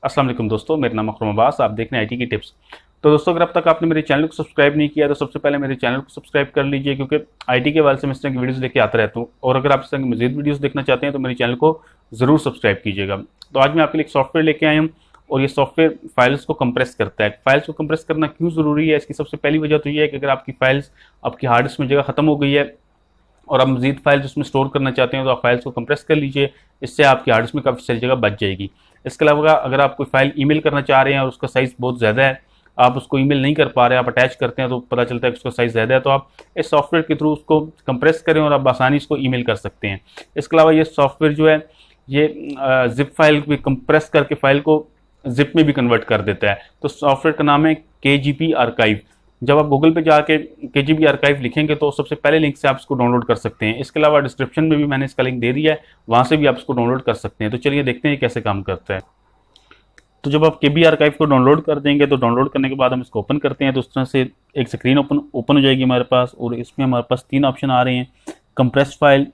अस्सलाम वालेकुम दोस्तों, मेरा नाम अकरम अब्बास। आप देख रहे हैं आईटी की टिप्स। तो दोस्तों, अगर अब तक आपने मेरे चैनल को सब्सक्राइब नहीं किया तो सबसे पहले मेरे चैनल को सब्सक्राइब कर लीजिए, क्योंकि आईटी के वाले से मैं इस तरह की वीडियोस लेके आता रहता हूँ। और अगर आप इस तरह की मज़ीद वीडियोस देखना चाहते हैं तो मेरे चैनल को ज़रूर सब्सक्राइब कीजिएगा। तो आज मैं आपके लिए एक सॉफ्टवेयर लेके आया हूँ और ये सॉफ्टवेयर फाइल्स को कंप्रेस करता है। फाइल्स को कंप्रेस करना क्यों ज़रूरी है, इसकी सबसे पहली वजह तो ये है कि अगर आपकी फाइल्स आपकी हार्ड डिस्क में जगह खत्म हो गई है और आप मजीद फाइल्स उसमें स्टोर करना चाहते हैं तो आप फाइल्स को कंप्रेस कर लीजिए। इससे आपकी हार्ड डिस्क में काफ़ी सारी जगह बच जाएगी। इसके अलावा अगर आप कोई फाइल ईमेल करना चाह रहे हैं और उसका साइज़ बहुत ज़्यादा है, आप उसको ईमेल नहीं कर पा रहे, आप अटैच करते हैं तो पता चलता है कि उसका साइज़ ज़्यादा है, तो आप इस सॉफ्टवेयर के थ्रू उसको कंप्रेस करें और आप आसानी इसको ईमेल कर सकते हैं। इसके अलावा ये सॉफ्टवेयर जो है ये जिप फाइल भी कंप्रेस करके फाइल को जिप में भी कन्वर्ट कर देता है। तो सॉफ्टवेयर का नाम है KGP आर्काइव। जब आप गूगल पे जाके KGP आर्काइव लिखेंगे तो सबसे पहले लिंक से आप इसको डाउनलोड कर सकते हैं। इसके अलावा डिस्क्रिप्शन में भी मैंने इसका लिंक दे दिया है, वहाँ से भी आप इसको डाउनलोड कर सकते हैं। तो चलिए देखते हैं कैसे काम करता है। तो जब आप KB आर्काइव को डाउनलोड कर देंगे तो डाउनलोड करने के बाद हम इसको ओपन करते हैं तो उस तरह से एक स्क्रीन ओपन हो जाएगी हमारे पास, और इसमें हमारे पास 3 ऑप्शन आ रहे हैं: कंप्रेस फाइल,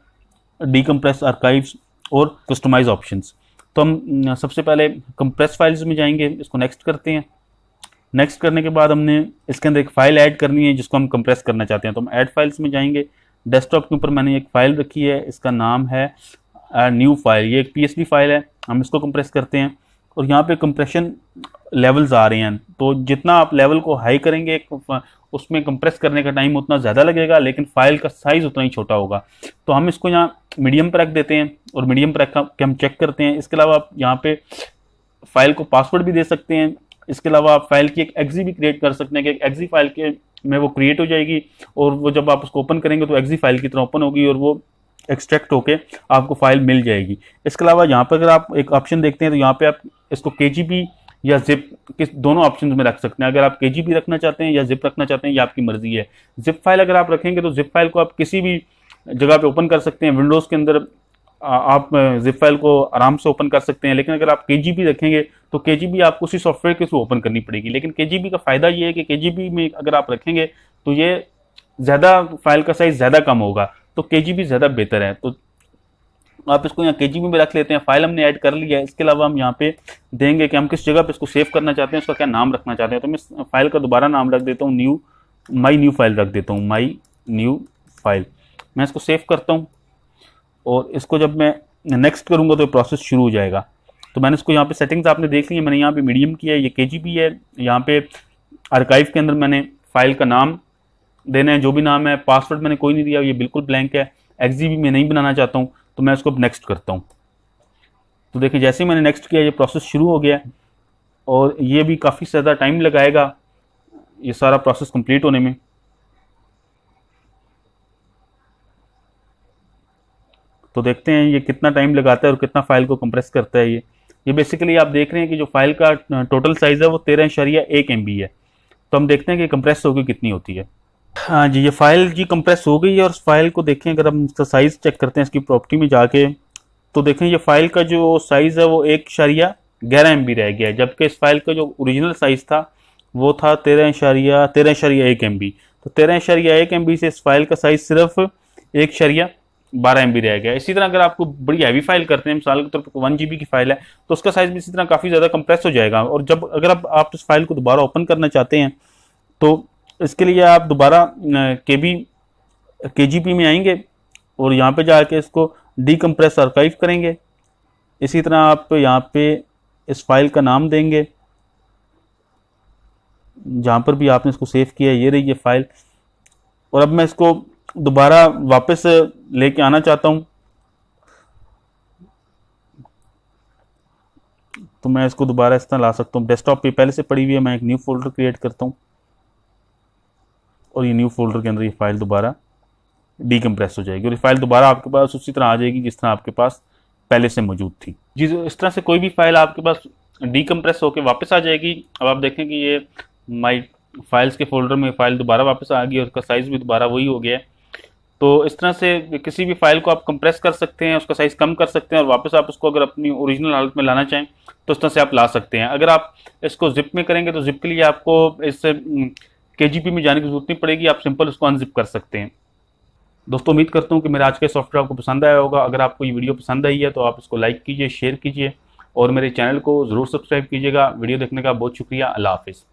डीकम्प्रेस आर्काइव्स और कस्टमाइज ऑप्शंस। तो हम सबसे पहले कंप्रेस फाइल्स में जाएंगे, इसको नेक्स्ट करते हैं। नेक्स्ट करने के बाद हमने इसके अंदर एक फ़ाइल ऐड करनी है जिसको हम कंप्रेस करना चाहते हैं, तो हम ऐड फाइल्स में जाएंगे। डेस्कटॉप के ऊपर मैंने एक फ़ाइल रखी है, इसका नाम है न्यू फाइल। ये एक PSP फाइल है, हम इसको कंप्रेस करते हैं। और यहाँ पे कंप्रेशन लेवल्स आ रहे हैं, तो जितना आप लेवल को हाई करेंगे उसमें कंप्रेस करने का टाइम उतना ज़्यादा लगेगा, लेकिन फाइल का साइज़ उतना ही छोटा होगा। तो हम इसको यहाँ मीडियम पर रख देते हैं और मीडियम पर रख के हम चेक करते हैं। इसके अलावा आप यहाँ पे फाइल को पासवर्ड भी दे सकते हैं। इसके अलावा आप फाइल की एक एक्जी भी क्रिएट कर सकते हैं कि एक एक्जी फाइल के में वो क्रिएट हो जाएगी, और वो जब आप उसको ओपन करेंगे तो एक्जी फाइल की तरह ओपन होगी और वो एक्सट्रैक्ट होके आपको फाइल मिल जाएगी। इसके अलावा यहाँ पर अगर आप एक ऑप्शन देखते हैं तो यहाँ पे आप इसको KGP या जिप किस दोनों ऑप्शन में रख सकते हैं। अगर आप KGP रखना चाहते हैं या जिप रखना चाहते हैं, ये आपकी मर्जी है। जिप फाइल अगर आप रखेंगे तो जिप फाइल को आप किसी भी जगह पे ओपन कर सकते हैं। विंडोज़ के अंदर आप जिप फाइल को आराम से ओपन कर सकते हैं, लेकिन अगर आप KGP रखेंगे तो KGP आपको उसी सॉफ्टवेयर के थ्रू ओपन करनी पड़ेगी। लेकिन KGP का फ़ायदा ये है कि KGP में अगर आप रखेंगे तो ये ज़्यादा फाइल का साइज़ ज़्यादा कम होगा, तो KGP ज़्यादा बेहतर है। तो आप इसको यहाँ KGP में रख लेते हैं। फाइल हमने ऐड कर लिया है। इसके अलावा हम यहाँ पे देंगे कि हम किस जगह पे इसको सेव करना चाहते हैं, उसका क्या नाम रखना चाहते हैं। तो मैं फाइल का दोबारा नाम रख देता हूँ माई न्यू फाइल रख देता हूँ, माई न्यू फाइल। मैं इसको सेव करता हूँ और इसको जब मैं नेक्स्ट करूँगा तो प्रोसेस शुरू हो जाएगा। तो मैंने इसको यहाँ पे सेटिंग्स आपने देख ली है, मैंने यहाँ पे मीडियम किया है, ये KGP है। यहाँ पे आर्काइव के अंदर मैंने फाइल का नाम देना है, जो भी नाम है। पासवर्ड मैंने कोई नहीं दिया, ये बिल्कुल ब्लैंक है। एक्जी भी मैं नहीं बनाना चाहता हूँ, तो मैं इसको नेक्स्ट करता हूँ। तो देखिए जैसे ही मैंने नेक्स्ट किया ये प्रोसेस शुरू हो गया, और ये भी काफ़ी ज़्यादा टाइम लगाएगा ये सारा प्रोसेस कंप्लीट होने में। तो देखते हैं ये कितना टाइम लगाता है और कितना फाइल को कंप्रेस करता है। ये बेसिकली आप देख रहे हैं कि जो फाइल का टोटल साइज़ है वो 13.1 MB है। तो हम देखते हैं कि कंप्रेस होकर कितनी होती है। हाँ जी, ये फाइल जी कंप्रेस हो गई है। और फाइल को देखें, अगर हम इसका साइज़ चेक करते हैं इसकी प्रॉपर्टी में जाके, तो देखें ये फाइल का जो साइज़ है वो 1.11 MB रह गया है, जबकि इस फाइल का जो ओरिजिनल साइज़ था वो था 13.1 MB। तो 13.1 MB से इस फाइल का साइज़ सिर्फ 1.12 MB रह गया। इसी तरह अगर आपको बड़ी हैवी फाइल करते हैं, मिसाल के तौर पर 1 GB की फाइल है, तो उसका साइज़ भी इसी तरह काफ़ी ज़्यादा कंप्रेस हो जाएगा। और जब अगर आप इस फाइल को दोबारा ओपन करना चाहते हैं तो इसके लिए आप दोबारा KGP में आएंगे और यहाँ पे जाके इसको डीकम्प्रेस आर्काइव करेंगे। इसी तरह आप यहाँ पे इस फाइल का नाम देंगे जहाँ पर भी आपने इसको सेव किया है, ये रही ये फाइल। और अब मैं इसको दोबारा वापस लेके आना चाहता हूँ, तो मैं इसको दोबारा इस तरह ला सकता हूँ। डेस्कटॉप पे पहले से पड़ी हुई है, मैं एक न्यू फोल्डर क्रिएट करता हूँ और ये न्यू फोल्डर के अंदर ये फाइल दोबारा डीकम्प्रेस हो जाएगी और ये फाइल दोबारा आपके पास उसी तरह आ जाएगी जिस तरह आपके पास पहले से मौजूद थी जी। इस तरह से कोई भी फाइल आपके पास डीकम्प्रेस होकर वापस आ जाएगी। अब आप देखें कि ये माई फाइल्स के फोल्डर में फाइल दोबारा वापस आ गई और उसका साइज़ भी दोबारा वही हो गया है। तो इस तरह से किसी भी फाइल को आप कंप्रेस कर सकते हैं, उसका साइज़ कम कर सकते हैं और वापस आप उसको अगर अपनी ओरिजिनल हालत में लाना चाहें तो इस तरह से आप ला सकते हैं। अगर आप इसको जिप में करेंगे तो जिप के लिए आपको इस KGP में जाने की जरूरत नहीं पड़ेगी, आप सिंपल उसको अनजिप कर सकते हैं। दोस्तों उम्मीद करता हूँ कि मेरा आज का सॉफ्टवेयर आपको पसंद आया होगा। अगर आपको ये वीडियो पसंद आई है तो आप इसको लाइक कीजिए, शेयर कीजिए और मेरे चैनल को ज़रूर सब्सक्राइब कीजिएगा। वीडियो देखने का बहुत शुक्रिया। अल्लाह हाफिज़।